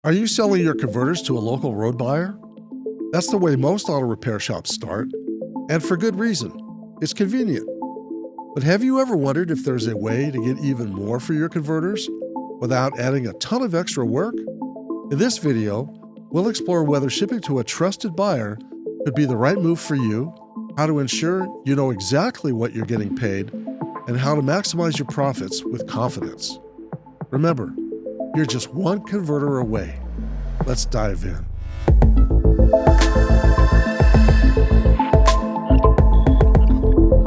Are you selling your converters to a local road buyer? That's the way most auto repair shops start, and for good reason. It's convenient. But have you ever wondered if there's a way to get even more for your converters without adding a ton of extra work? In this video, we'll explore whether shipping to a trusted buyer could be the right move for you, how to ensure you know exactly what you're getting paid, and how to maximize your profits with confidence. Remember, you're just one converter away. Let's dive in.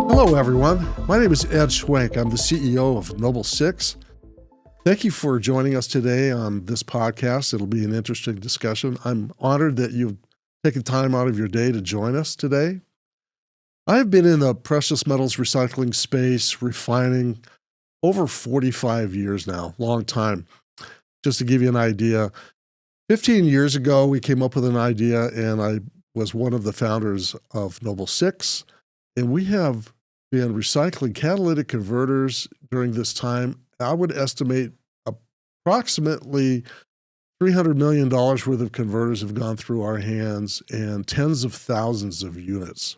Hello, everyone. My name is Ed Schwenk. I'm the CEO of Noble 6. Thank you for joining us today on this podcast. It'll be an interesting discussion. I'm honored that you've taken time out of your day to join us today. I've been in the precious metals recycling space, refining, over 45 years now, long time. Just to give you an idea, 15 years ago, we came up with an idea, and I was one of the founders of Noble 6, and we have been recycling catalytic converters during this time. I would estimate approximately $300 million worth of converters have gone through our hands and tens of thousands of units.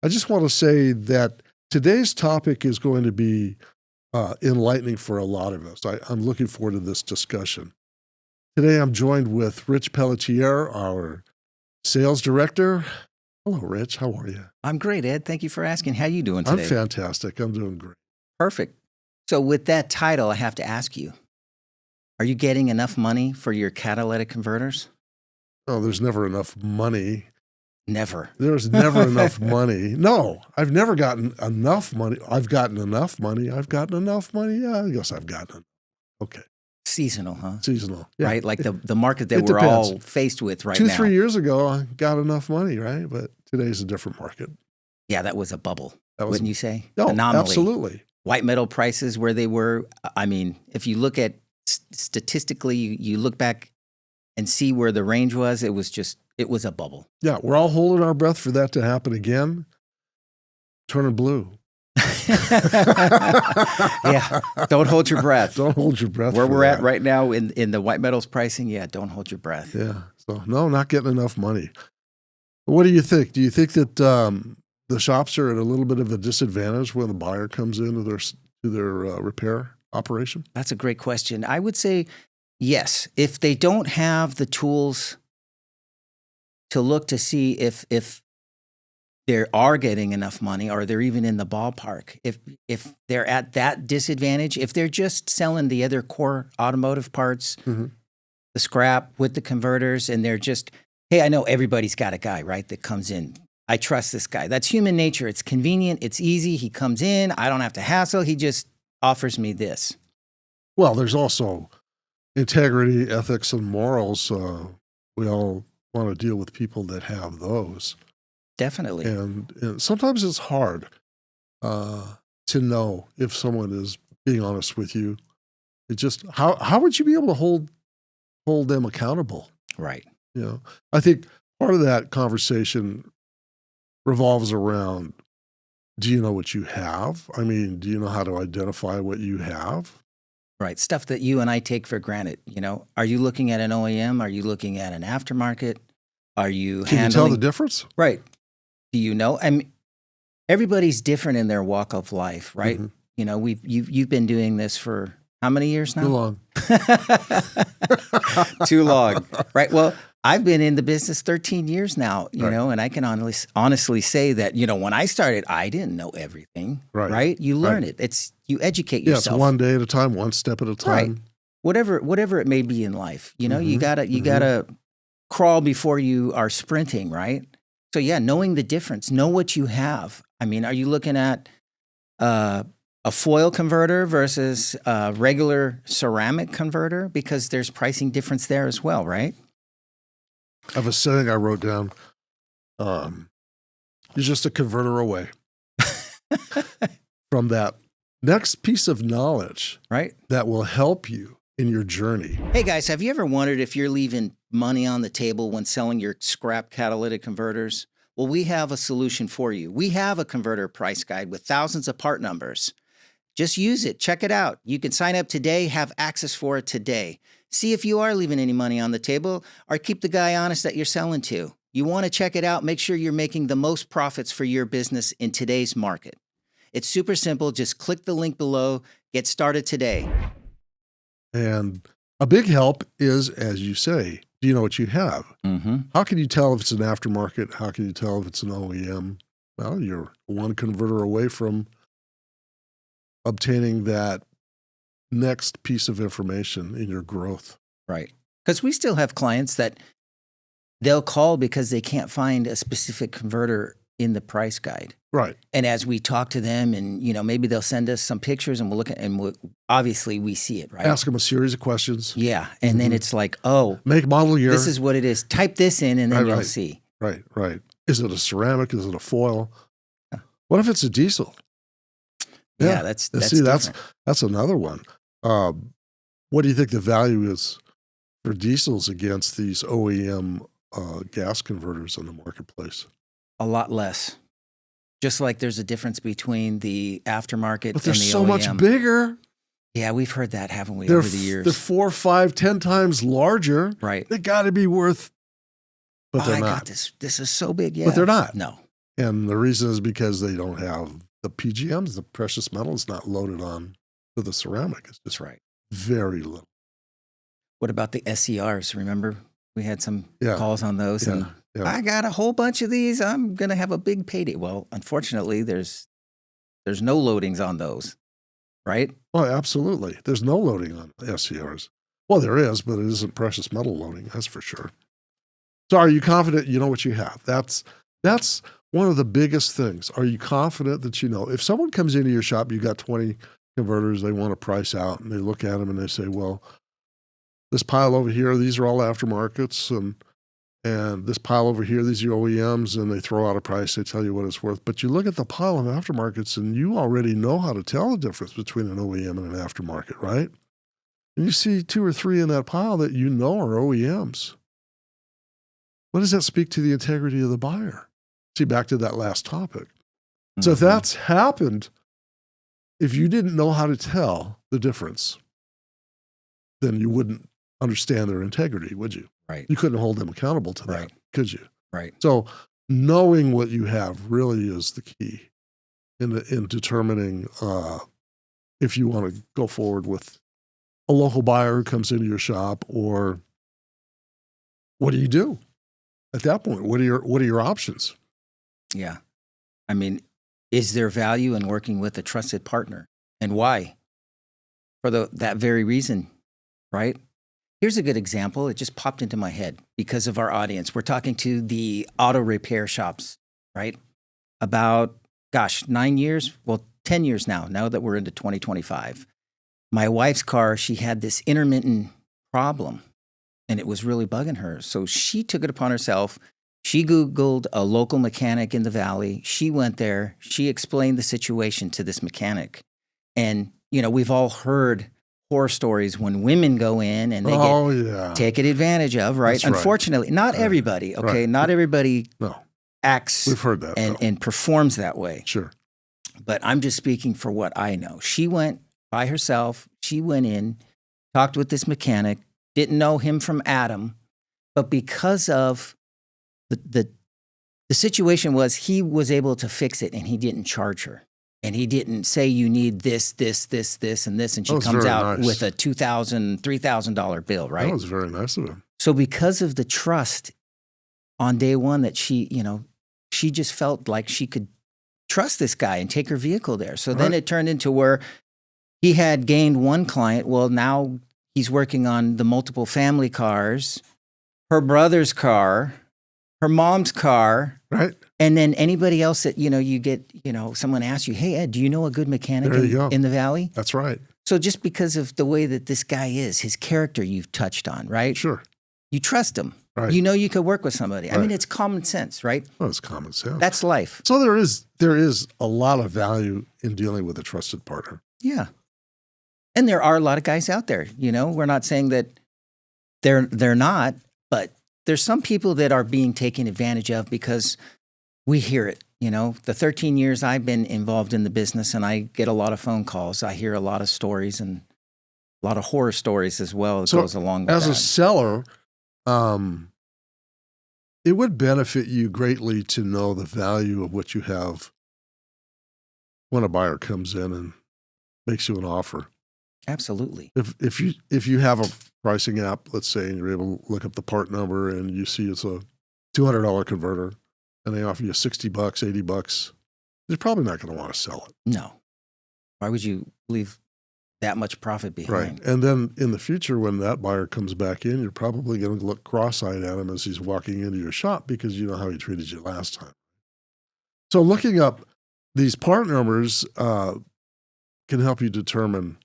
I just want to say that today's topic is going to be enlightening for a lot of us. I'm looking forward to this discussion. Today, I'm joined with Rich Pelletier, our sales director. Hello, Rich. How are you? I'm great, Ed. Thank you for asking. How are you doing today? I'm fantastic. I'm doing great. Perfect. So with that title, I have to ask you, are you getting enough money for your catalytic converters? Oh, there's never enough money. Never. There's never enough money. No, I've never gotten enough money. I've gotten enough money. I've gotten enough money. Yeah, I guess I've gotten it. Okay. Seasonal, huh? Seasonal. Yeah. Right? Like the market that we're depends. all faced with right now. 2-3 years ago, I got enough money, right? But today's a different market. Yeah, that was a bubble, That wouldn't you say? No, Anomaly. absolutely. White metal prices where they were. I mean, if you look at statistically, you look back and see where the range was, it was a bubble. Yeah, we're all holding our breath for that to happen again. Turning blue. Yeah, don't hold your breath. Don't hold your breath. Where for we're that. at right now in the white metals pricing, yeah, don't hold your breath. Yeah. So no, not getting enough money. What do you think? Do you think that the shops are at a little bit of a disadvantage when the buyer comes into their repair operation? That's a great question. I would say yes. If they don't have the tools to look to see if they are getting enough money or they're even in the ballpark, if they're at that disadvantage, if they're just selling the other core automotive parts, the scrap with the converters, and they're just, hey, I know everybody's got a guy, right, that comes in. I trust this guy. That's human nature. It's convenient. It's easy. He comes in. I don't have to hassle. He just offers me this. Well, there's also integrity, ethics, and morals. We all want to deal with people that have those. Definitely. And sometimes it's hard to know if someone is being honest with you. It just, how would you be able to hold them accountable? Right. You know, I think part of that conversation revolves around, do you know what you have? I mean, do you know how to identify what you have? Right. Stuff that you and I take for granted. You know, are you looking at an OEM? Are you looking at an aftermarket? Are you Can you tell the difference? Right. Do you know? I mean, everybody's different in their walk of life, right? Mm-hmm. You know, you've been doing this for how many years now? Too long. Too long. Right. Well, I've been in the business 13 years now, you know, and I can honestly say that, you know, when I started, I didn't know everything. Right. You learn it. You educate yourself. Yeah, it's one day at a time, one step at a time. Right. Whatever it may be in life, you know, you gotta crawl before you are sprinting, right? So yeah, knowing the difference, know what you have. I mean, are you looking at a foil converter versus a regular ceramic converter? Because there's pricing difference there as well, right? I have a saying I wrote down. You're just a converter away from that next piece of knowledge, right? That will help you in your journey. Hey guys, have you ever wondered if you're leaving money on the table when selling your scrap catalytic converters? Well, we have a solution for you. We have a converter price guide with thousands of part numbers. Just use it. Check it out. You can sign up today, have access for it today. See if you are leaving any money on the table, or keep the guy honest that you're selling to. You want to check it out. Make sure you're making the most profits for your business in today's market. It's super simple. Just click the link below. Get started today. And a big help is, as you say, do you know what you have? Mm-hmm. How can you tell if it's an aftermarket? How can you tell if it's an OEM? Well, you're one converter away from obtaining that next piece of information in your growth. Right. Because we still have clients that they'll call because they can't find a specific converter in the price guide. Right. And as we talk to them and, maybe they'll send us some pictures and we'll look at, and obviously we see it, right? Ask them a series of questions. Yeah. And then it's like, oh, make, model, year. This is what it is. Type this in and then you'll see. Right. Is it a ceramic? Is it a foil? What if it's a diesel? Yeah, that's that's another one. What do you think the value is for diesels against these OEM gas converters in the marketplace? A lot less. Just like there's a difference between the aftermarket but they're and the so OEM. Much bigger. Yeah, we've heard that, haven't we, over the years? They're 4, 5, 10 times larger. Right. They got to be worth, but they're not. God, this is so big, yeah. But they're not. No. And the reason is because they don't have the PGMs, the precious metals, not loaded on to the ceramic. It's just very little. What about the SERs? Remember, we had some calls on those, and I got a whole bunch of these. I'm going to have a big payday. Well, unfortunately, there's no loadings on those, right? Oh, absolutely. There's no loading on SERs. Well, there is, but it isn't precious metal loading, that's for sure. So are you confident you know what you have? That's one of the biggest things. Are you confident that you know? If someone comes into your shop, you got 20 converters, they want to price out, and they look at them and they say, well, this pile over here, these are all aftermarkets, and this pile over here, these are OEMs, and they throw out a price, they tell you what it's worth. But you look at the pile of aftermarkets, and you already know how to tell the difference between an OEM and an aftermarket, right? And you see 2 or 3 in that pile that you know are OEMs. What does that speak to the integrity of the buyer? See, back to that last topic. Mm-hmm. So if that's happened, if you didn't know how to tell the difference, then you wouldn't understand their integrity, would you? Right. You couldn't hold them accountable to that, could you? Right. So knowing what you have really is the key in determining if you want to go forward with a local buyer who comes into your shop, or what do you do at that point? What are your options? Yeah. I mean, is there value in working with a trusted partner, and why? For that very reason, right? Here's a good example. It just popped into my head because of our audience. We're talking to the auto repair shops, right? About, 9 years, 10 years now that we're into 2025. My wife's car, she had this intermittent problem, and it was really bugging her. So she took it upon herself. She Googled a local mechanic in the valley. She went there. She explained the situation to this mechanic. And, we've all heard horror stories when women go in and they get taken advantage of, right? That's Unfortunately, not everybody, okay? Right. Not everybody acts We've heard that, and performs that way. Sure. But I'm just speaking for what I know. She went by herself. She went in, talked with this mechanic, didn't know him from Adam, but because of the situation was he was able to fix it and he didn't charge her. And he didn't say you need this, this, this, this, and this, and she comes out with a $2,000, $3,000 bill, right? That was very nice of him. So because of the trust on day one that she just felt like she could trust this guy and take her vehicle there. So then it turned into where he had gained one client. Well, now he's working on the multiple family cars, her brother's car, her mom's car. Right. And then anybody else that, you get, someone asks you, hey, Ed, do you know a good mechanic in the Valley? That's right. So just because of the way that this guy is, his character you've touched on, right? Sure. You trust him. Right. You know you could work with somebody. Right. I mean, it's common sense, right? Well, it's common sense. That's life. So there is a lot of value in dealing with a trusted partner. Yeah. And there are a lot of guys out there, we're not saying that they're not, but there's some people that are being taken advantage of because we hear it. The 13 years I've been involved in the business, and I get a lot of phone calls. I hear a lot of stories, and A lot of horror stories as well that So goes along with as that. a seller, it would benefit you greatly to know the value of what you have when a buyer comes in and makes you an offer. Absolutely. If you have a pricing app, let's say, and you're able to look up the part number and you see it's a $200 converter and they offer you $60, $80, you're probably not going to want to sell it. No. Why would you leave that much profit behind? Right. And then in the future, when that buyer comes back in, you're probably going to look cross-eyed at him as he's walking into your shop because you know how he treated you last time. So looking up these part numbers can help you determine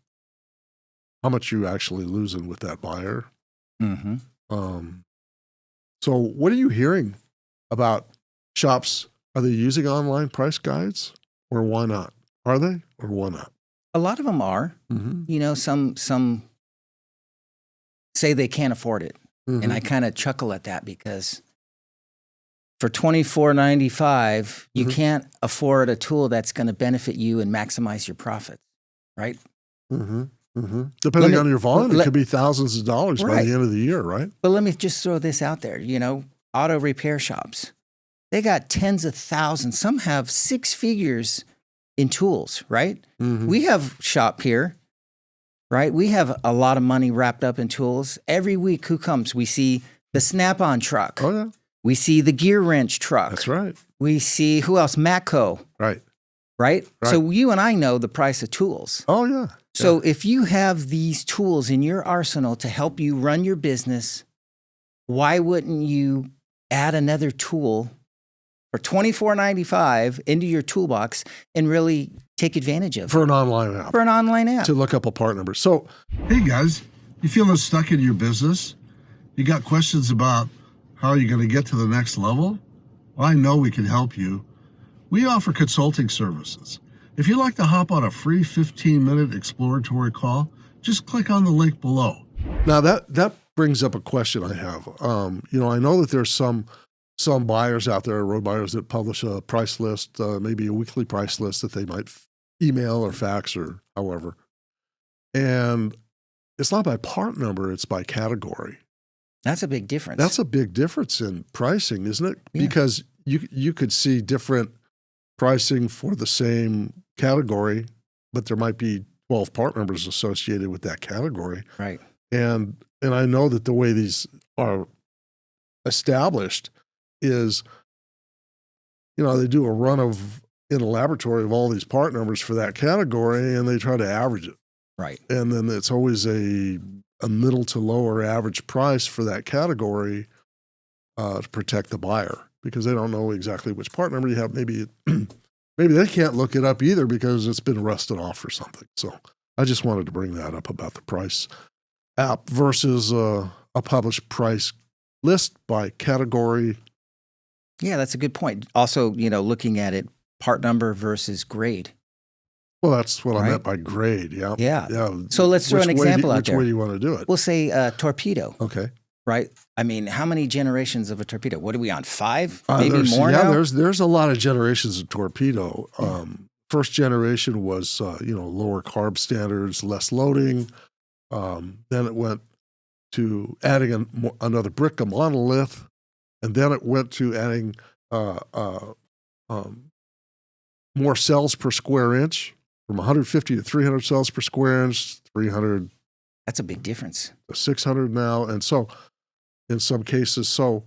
how much you're actually losing with that buyer. Mm-hmm. So what are you hearing about shops? Are they using online price guides or why not? Are they or why not? A lot of them are. Mm-hmm. You know, some say they can't afford it. Mm-hmm. And I kind of chuckle at that because for $24.95, you Mhm. can't afford a tool that's going to benefit you and maximize your profits, right? Mm-hmm. Mm-hmm. Depending on your volume, it could be thousands of dollars by Right. the end of the year, right? But let me just throw this out there. You know, auto repair shops, they got tens of thousands. Some have six figures in tools, right? Mm-hmm. We have shop here, right? We have a lot of money wrapped up in tools. Every week, who comes? We see the Snap-on truck. Oh, yeah. We see the gear wrench truck. That's right. We see, who else? Matco, Right. right? Right. So you and I know the price of tools. Oh, yeah. So if you have these tools in your arsenal to help you run your business, why wouldn't you add another tool for $24.95 into your toolbox and really take advantage of For it? an online app. For an online app. To look up a part number. So, hey guys, you feeling stuck in your business? You got questions about how you're going to get to the next level? Well, I know we can help you. We offer consulting services. If you'd like to hop on a free 15-minute exploratory call, just click on the link below. Now that brings up a question I have. You know, I know that there's some buyers out there, road buyers, that publish a price list, maybe a weekly price list that they might email or fax or however. And it's not by part number, it's by category. That's a big difference. That's a big difference in pricing, isn't it? Yeah. Because you could see different pricing for the same category, but there might be 12 part numbers associated with that category. right. And I know that the way these are established is, you know, they do a run in a laboratory of all these part numbers for that category and they try to average it. Right. And then it's always a middle to lower average price for that category to protect the buyer because they don't know exactly which part number you have. Maybe they can't look it up either because it's been rusted off or something. So I just wanted to bring that up about the price app versus a published price list by category. Yeah, that's a good point. Also, you know, looking at it, part number versus grade. Well, that's what I Right. meant by grade. Yeah. Yeah. Yeah. So let's throw an example out Which there. way do you want to do it? We'll say torpedo, Okay. right? I mean, how many generations of a torpedo? What are we on? 5? Maybe There's- more yeah, now? there's a lot of generations of torpedo. First generation was lower carb standards, less loading. Then it went to adding another brick, a monolith, and then it went to adding more cells per square inch, from 150 to 300 cells per square inch, 300 That's a big difference. to 600 now, and so in some cases, so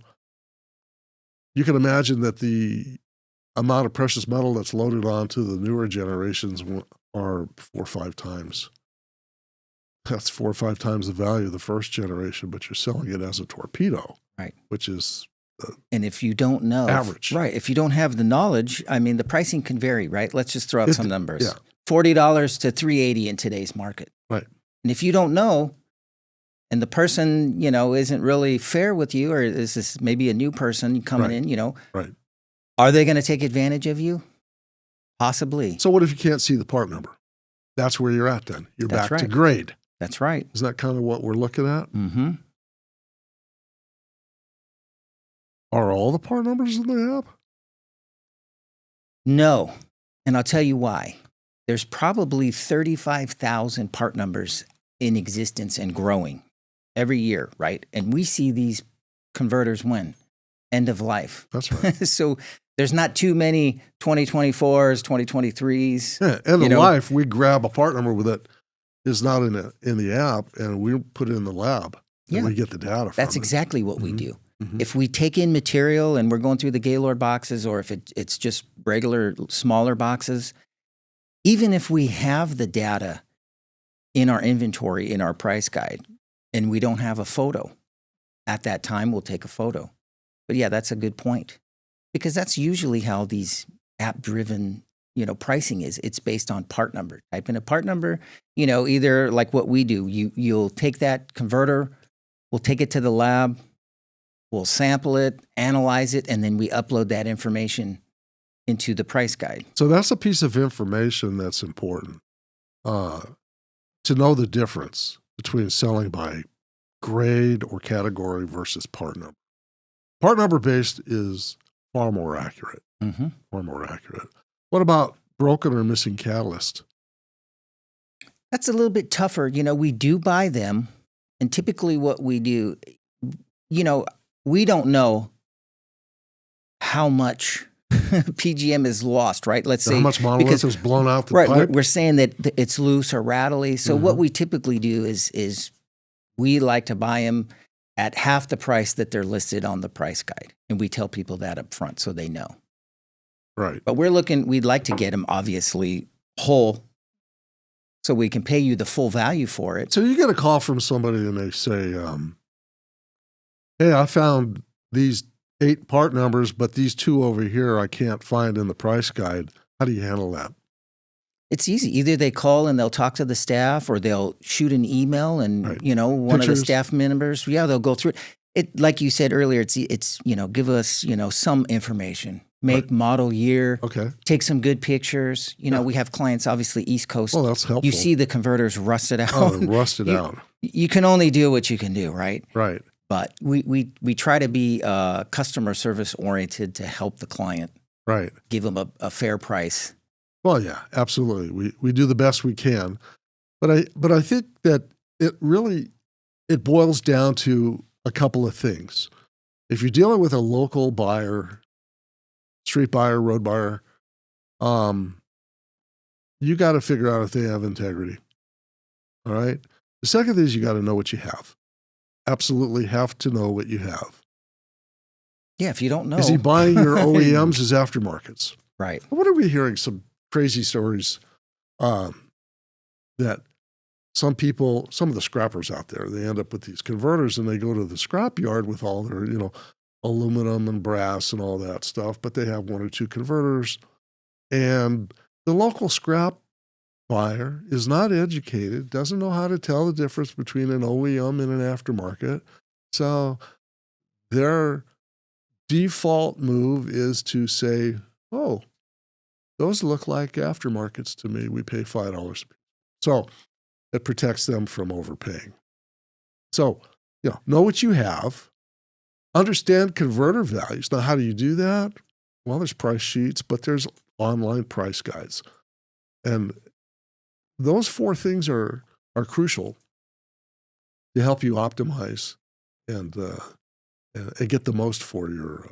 you can imagine that the amount of precious metal that's loaded onto the newer generations are 4 or 5 times. That's 4 or 5 times the value of the first generation, but you're selling it as a torpedo, Right. which is And if you don't know, average. right? If you don't have the knowledge, I mean, the pricing can vary, right? Let's just throw out some numbers. Yeah. $40 to $380 in today's market. Right. And if you don't know, and the person, you know, isn't really fair with you, or is this maybe a new person coming Right. in, you know, Right. are they going to take advantage of you? Possibly. So what if you can't see the part number? That's where you're at then. You're That's back to right. grade. That's right. Isn't that kind of what we're looking at? Mm-hmm. Are all the part numbers in the app? No. And I'll tell you why. There's probably 35,000 part numbers in existence and growing every year, right? And we see these converters when? End of life. That's right. So there's not too many 2024s, 2023s. Yeah, end of life, we grab a part number that is not in the app, and we put it in the lab, and we get the data from That's it. exactly what we do. Mm-hmm. If we take in material and we're going through the Gaylord boxes, or if it's just regular smaller boxes, even if we have the data in our inventory, in our price guide, and we don't have a photo, at that time we'll take a photo. But yeah, that's a good point, because that's usually how these app-driven, pricing is. It's based on part number. Type in a part number, either like what we do. You'll take that converter, we'll take it to the lab, we'll sample it, analyze it, and then we upload that information into the price guide. So that's a piece of information that's important to know the difference between selling by grade or category versus part number. Part number based is far more accurate. Mm-hmm. Far more accurate. What about broken or missing catalyst? That's a little bit tougher. We do buy them, and typically what we do, we don't know how much PGM is lost, right? Let's say how much monolith is blown out the pipe. Right, we're saying that it's loose or rattly. So what we typically do is we like to buy them at half the price that they're listed on the price guide, and we tell people that up front so they know. Right. But we'd like to get them obviously whole, so we can pay you the full value for it. So you get a call from somebody and they say, hey, I found these 8 part numbers, but these 2 over here I can't find in the price guide. How do you handle that? It's easy. Either they call and they'll talk to the staff, or they'll shoot an email and, one of the staff members, they'll go through it. It, like you said earlier, it's give us, some information. Make, model, year. Okay. Take some good pictures. We have clients, obviously, East Coast. Oh, that's helpful. You see the converters rusted out. Oh, rusted out. You can only do what you can do, right? Right. But we try to be customer service oriented to help the client. Right. Give them a fair price. Well, yeah, absolutely. We do the best we can. But I think that it boils down to a couple of things. If you're dealing with a local buyer, street buyer, road buyer, you got to figure out if they have integrity. All right. The second thing is you got to know what you have. Absolutely have to know what you have. Yeah, if you don't know. Is he buying your OEMs as aftermarkets? Right. What are we hearing? Some crazy stories that some of the scrappers out there, they end up with these converters and they go to the scrap yard with all their, aluminum and brass and all that stuff, but they have 1 or 2 converters. And the local scrap buyer is not educated, doesn't know how to tell the difference between an OEM and an aftermarket. So their default move is to say, oh, those look like aftermarkets to me. We pay $5. So it protects them from overpaying. So, know what you have. Understand converter values. Now, how do you do that? Well, there's price sheets, but there's online price guides. And those 4 things are crucial to help you optimize and get the most for your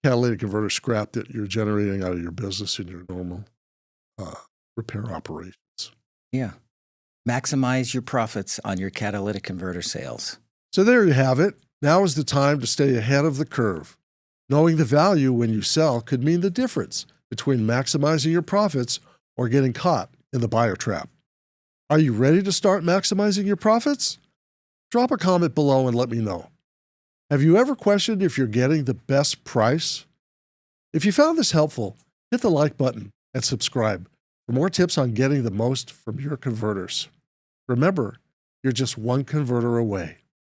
catalytic converter scrap that you're generating out of your business in your normal repair operations. Yeah. Maximize your profits on your catalytic converter sales. So there you have it. Now is the time to stay ahead of the curve. Knowing the value when you sell could mean the difference between maximizing your profits or getting caught in the buyer trap. Are you ready to start maximizing your profits? Drop a comment below and let me know. Have you ever questioned if you're getting the best price? If you found this helpful, hit the like button and subscribe for more tips on getting the most from your converters. Remember, you're just one converter away.